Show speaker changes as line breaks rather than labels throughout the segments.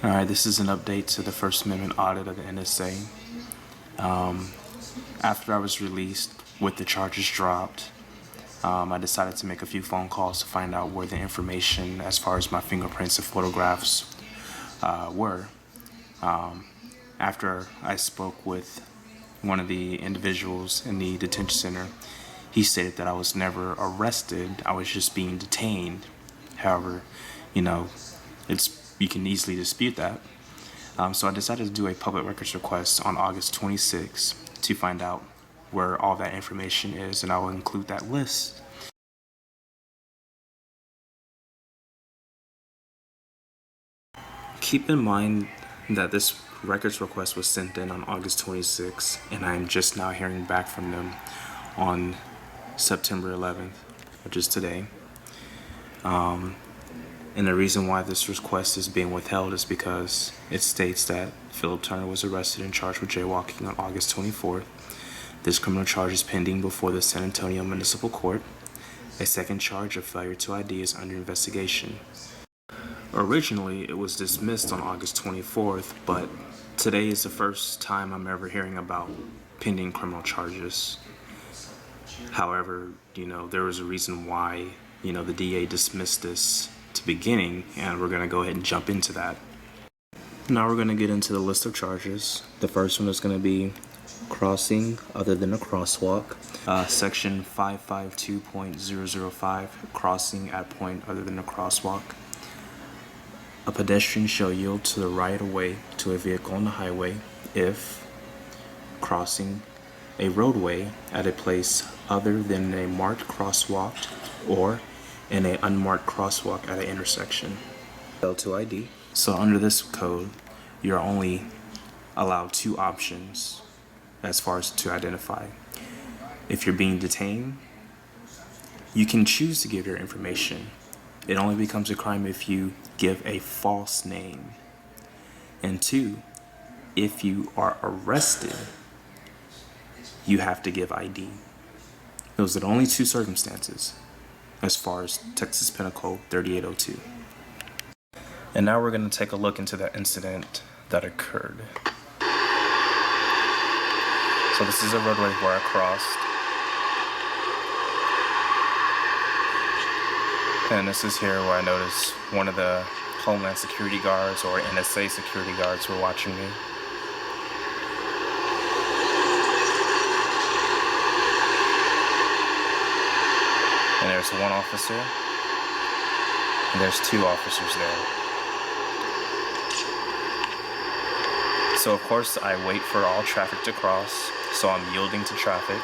Alright, this is an update to the First Amendment audit of the NSA. After I was released with the charges dropped, I decided to make a few phone calls to find out where the information as far as my fingerprints and photographs were. After I spoke with one of the individuals in the detention center, he stated that I was never arrested, I was just being detained. However, you can easily dispute that. So I decided to do a public records request on August 26 to find out where all that information is, and I will include that list. Keep in mind that this records request was sent in on August 26, and I am just now hearing back from them on September 11th, which is today. And the reason why this request is being withheld is because it states that Philip Turner was arrested and charged with jaywalking on August 24th. This criminal charge is pending before the San Antonio Municipal Court. A second charge of failure to ID is under investigation. Originally, it was dismissed on August 24th, but today is the first time I'm ever hearing about pending criminal charges. However, there was a reason why, the DA dismissed this to beginning, and we're going to go ahead and jump into that. Now we're going to get into the list of charges. The first one is going to be crossing other than a crosswalk. Section 552.005, crossing at point other than a crosswalk. A pedestrian shall yield to the right of way to a vehicle on the highway if crossing a roadway at a place other than a marked crosswalk or in an unmarked crosswalk at an intersection. Fail to ID. So under this code, you're only allowed two options as far as to identify. If you're being detained, you can choose to give your information. It only becomes a crime if you give a false name. And two, if you are arrested, you have to give ID. Those are the only two circumstances as far as Texas Penal Code 3802. And now we're going to take a look into that incident that occurred. So this is a roadway where I crossed. And this is here where I noticed one of the Homeland Security guards or NSA security guards were watching me. And there's one officer, and there's two officers there. So of course I wait for all traffic to cross, so I'm yielding to traffic.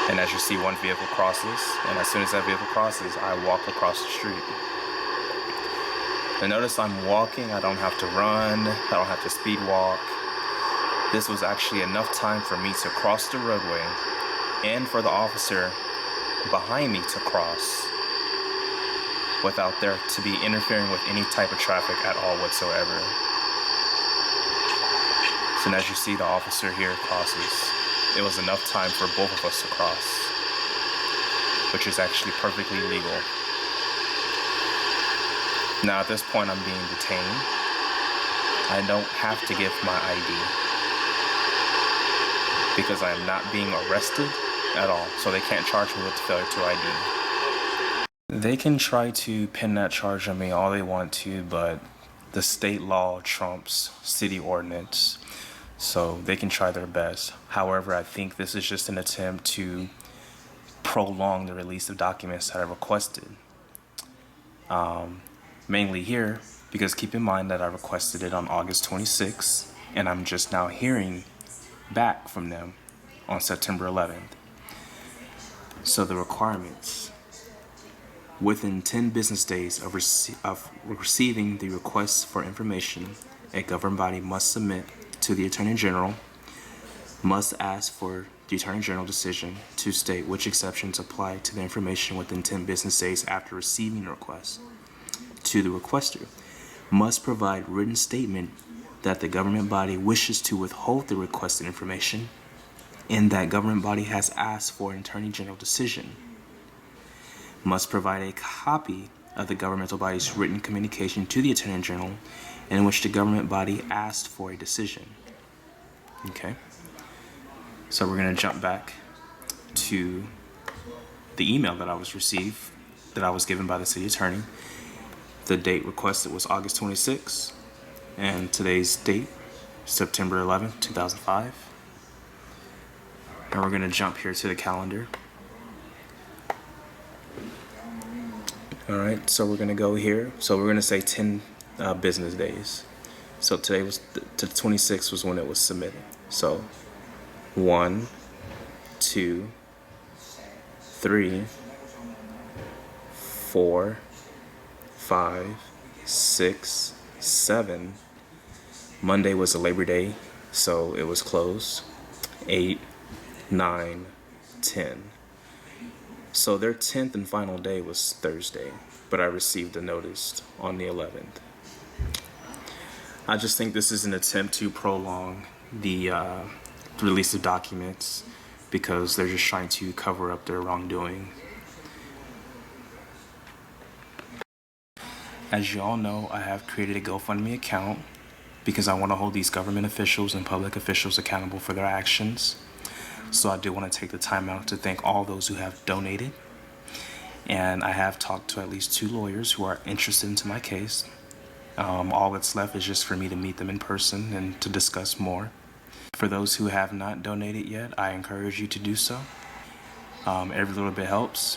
And as you see, one vehicle crosses, and as soon as that vehicle crosses, I walk across the street. And notice I'm walking, I don't have to run, I don't have to speed walk. This was actually enough time for me to cross the roadway and for the officer behind me to cross without there to be interfering with any type of traffic at all whatsoever. So as you see, the officer here crosses. It was enough time for both of us to cross, which is actually perfectly legal. Now at this point I'm being detained. I don't have to give my ID because I am not being arrested at all, so they can't charge me with failure to ID. They can try to pin that charge on me all they want to, but the state law trumps city ordinance, so they can try their best. However, I think this is just an attempt to prolong the release of documents that I requested. Mainly here, because keep in mind that I requested it on August 26th, and I'm just now hearing back from them on September 11th. So the requirements: within 10 business days of receiving the request for information, a government body must submit to the Attorney General, must ask for the Attorney General decision to state which exceptions apply to the information within 10 business days after receiving the request. To the requester, must provide written statement that the government body wishes to withhold the requested information and that government body has asked for an Attorney General decision. Must provide a copy of the governmental body's written communication to the Attorney General in which the government body asked for a decision. Okay, so we're going to jump back to the email that I was given by the city attorney. The date requested was August 26th, and today's date, September 11th, 2005. And we're going to jump here to the calendar. All right, so we're going to go here. So we're going to say 10 business days. So today was the 26th was when it was submitted. So 1, 2, 3, 4, 5, 6, 7. Monday was a Labor Day, so it was closed. 8, 9, 10. So their 10th and final day was Thursday, but I received a notice on the 11th. I just think this is an attempt to prolong the release of documents because they're just trying to cover up their wrongdoing. As you all know, I have created a GoFundMe account because I want to hold these government officials and public officials accountable for their actions. So I do want to take the time out to thank all those who have donated. And I have talked to at least 2 lawyers who are interested into my case. All that's left is just for me to meet them in person and to discuss more. For those who have not donated yet, I encourage you to do so. Every little bit helps.